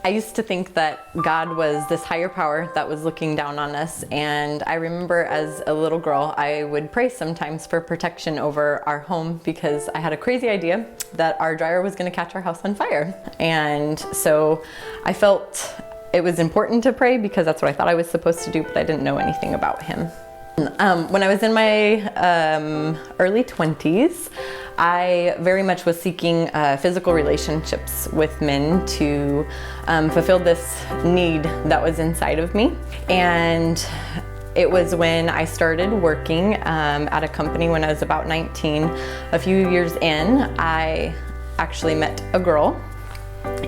I used to think that God was this higher power that was looking down on us, and I remember as a little girl I would pray sometimes for protection over our home because I had a crazy idea that our dryer was going to catch our house on fire. And so I felt it was important to pray because that's what I thought I was supposed to do, but I didn't know anything about him. When I was in my early 20s, I very much was seeking physical relationships with men to fulfill this need that was inside of me. And it was when I started working at a company when I was about 19. A few years in, I actually met a girl,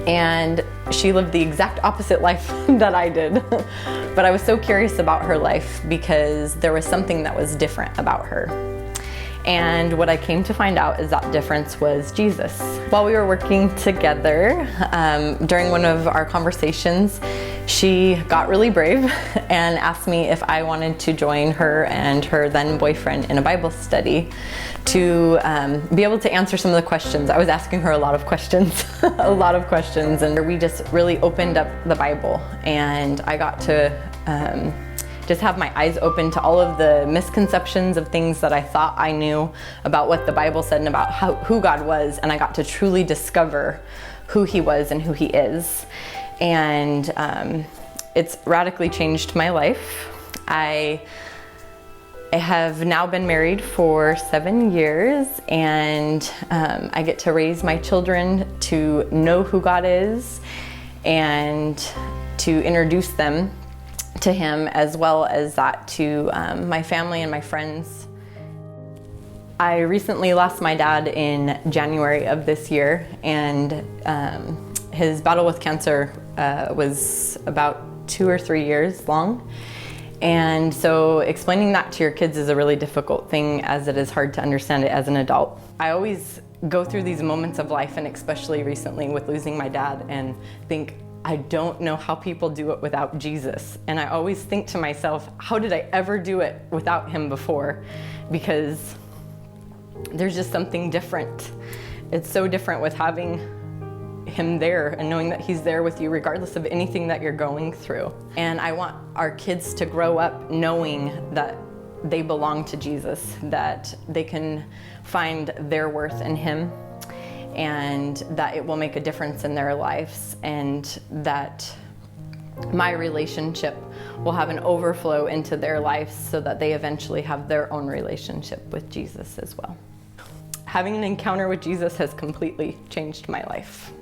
and she lived the exact opposite life that I did. But I was so curious about her life because there was something that was different about her. And what I came to find out is that difference was Jesus. While we were working together, during one of our conversations, she got really brave and asked me if I wanted to join her and her then boyfriend in a Bible study to be able to answer some of the questions. I was asking her a lot of questions, and we just really opened up the Bible, and I got to just have my eyes open to all of the misconceptions of things that I thought I knew about what the Bible said and about who God was, and I got to truly discover who He was and who He is. And it's radically changed my life. I have now been married for 7 years, and I get to raise my children to know who God is and to introduce them to Him, as well as that to my family and my friends. I recently lost my dad in January of this year, and his battle with cancer was about 2 or 3 years long. And so explaining that to your kids is a really difficult thing, as it is hard to understand it as an adult. I always go through these moments of life, and especially recently with losing my dad, and think, I don't know how people do it without Jesus. And I always think to myself, how did I ever do it without Him before? Because there's just something different. It's so different with having Him there and knowing that He's there with you regardless of anything that you're going through. And I want our kids to grow up knowing that they belong to Jesus, that they can find their worth in Him, and that it will make a difference in their lives, and that my relationship will have an overflow into their lives so that they eventually have their own relationship with Jesus as well. Having an encounter with Jesus has completely changed my life.